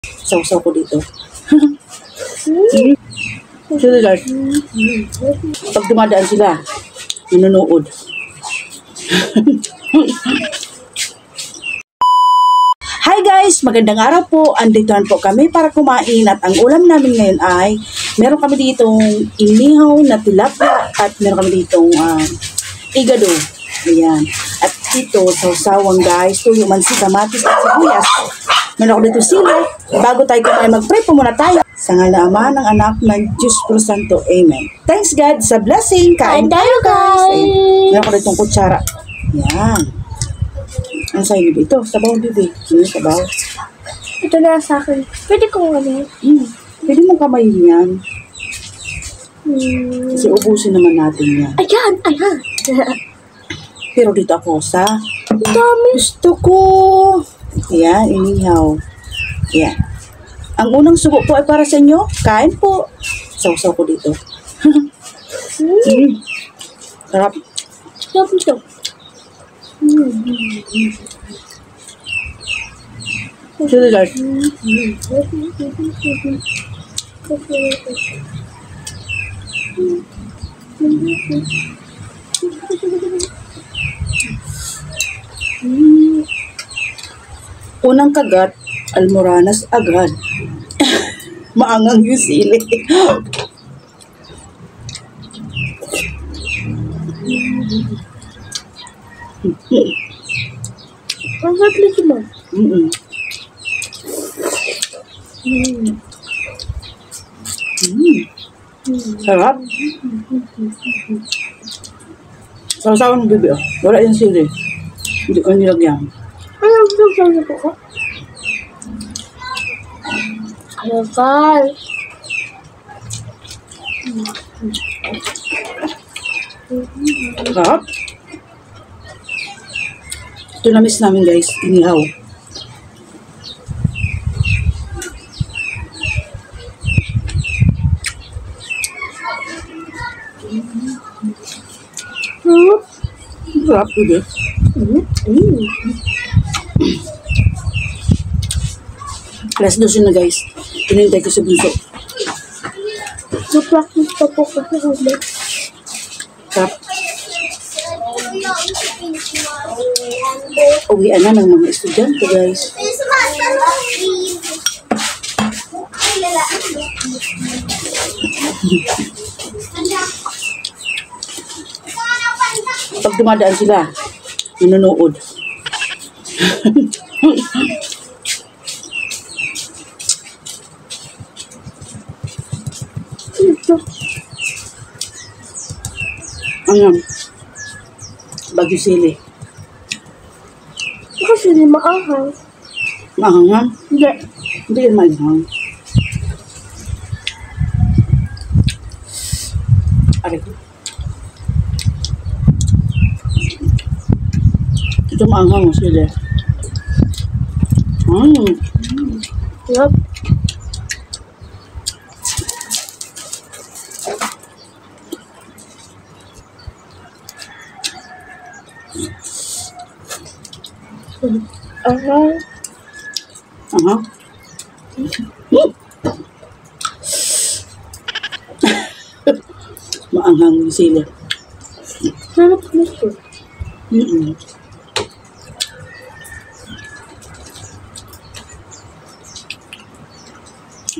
Sausaw ko dito. Sila guys. Pag dumadaan sila, nanonood. Hi guys! Magandang araw po. Anditoan po kami para kumain at ang ulam namin ngayon ay meron kami ditong inihaw na tilapia at meron kami ditong igado. Ayan. At dito, sausawang guys, tuyo mansi, kamatis at sibuyas. Meron ako dito sila. Bago tayo kumain, mag-pray po muna tayo. Sa ngalan ng Ama, ng Anak, ng Diyos Pro Santo. Amen. Thanks God sa blessing. Kain tayo guys! Meron ako ditong kutsara. Ayan. Ano sa'yo, bibi? Ito, sabaw, bibi. Sino sabaw? Ito na sa akin. Pwede kong ano? Pwede mong kamayin yan. Kasi ubusin naman natin yan. Ayan, ayan. Pero dito ako sa Dami. gusto ko. Ayan, inihaw. Ayan. Ang unang subo po ay para sa inyo. Kain po. Sausaw ko dito. Sarap. Sarap ito. Sila guys. Unang kagat, almoranas agad. Maangang yung sili. Ang sarap nito mo. Sarap. Sausawan ng bibi. Wala yung sili. Hindi ko nilagyan. Ano ang sarap ko? Ayan guys. Sarap. Ito na-miss namin guys. Inihaw. Sarap bibi. Alas 12 na guys. Pinintay ko sa bunso. Mag-practice pa po kasi huli. Sarap. Uwian na ng mga estudyante guys. Pag dumadaan sila, nanonood. Ano? Bagyo sili. Kasi hindi maanghang. Maanghang? Hindi. Hindi yan maanghang. Aray ko. Ito maanghang mo sili. Yup. Maanghang yung sili. Sarap nito.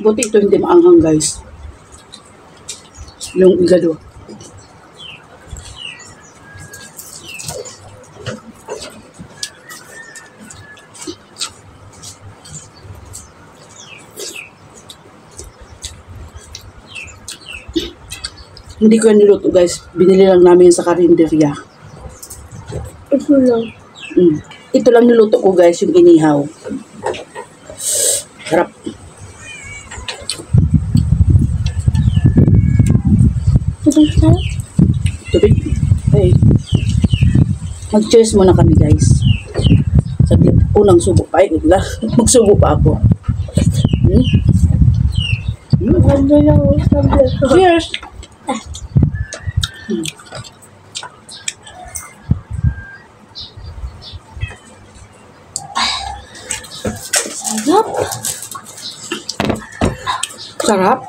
Buti ito hindi maanghang guys. Yung igado. Hindi ko yan niluto guys. Binili lang namin sa karinderya. Ito lang. Ito lang niluto ko guys, yung inihaw. Sarap. Ito sarap. Tubig. Hey. Mag-cheers muna kami guys. Sa unang subo pa. Ay, magsubo pa ako. Maganda lang ang sabi ko. Cheers! Sarap. Sarap.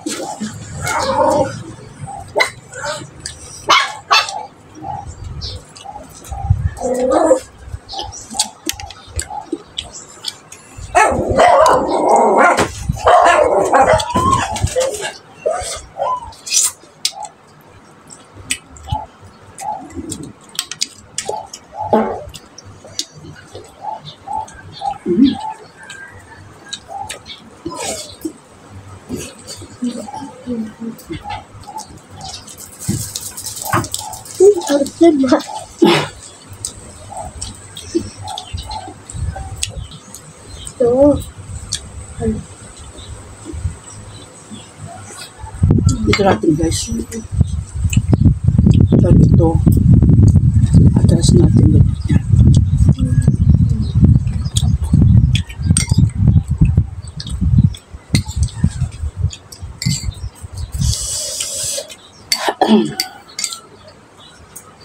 Harus diba? Ito. Dito natin guys. So, dito. Atras natin dito.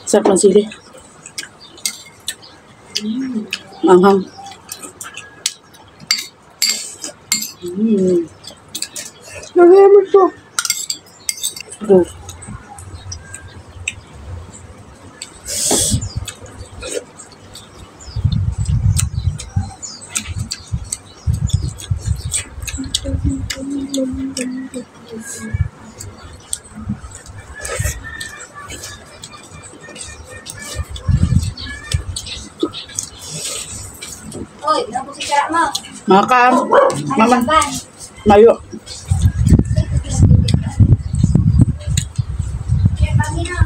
Sarap ng sili. Manghang. Lagyan mo ito. Go. Oy, nabos si Kara mo. Makan. Mama. Ban. Mayo. Kaya pagi na.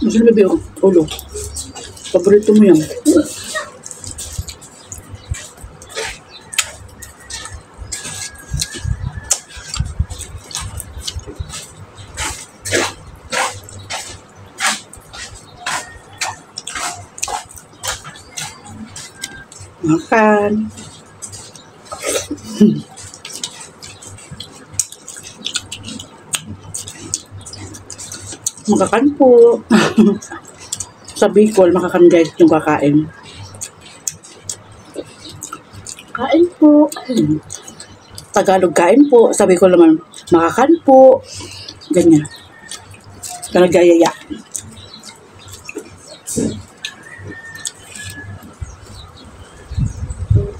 Masarap baby oh. Ulo. Paborito mo yan. Makan. Makakan po. Sa Bicol, makakan guys yung kakain. Kain po. Tagalog kain po. Sa Bicol naman, makakan po. Ganyan. Talagayaya.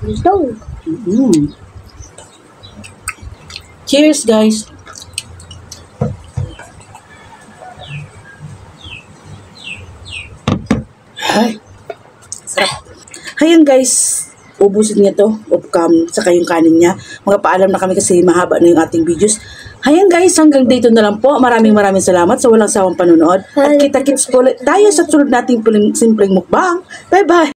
Ito. Cheers guys. Ay. Sarap. Ayan guys. Ubusin niya to. Saka yung kanin niya. Magpaalam na kami kasi mahaba na yung ating videos. Ayan guys, hanggang dito na lang po. Maraming salamat sa walang sawang panonood. At kita-kits po ulit tayo sa sunod nating simpleng mukbang. Bye bye!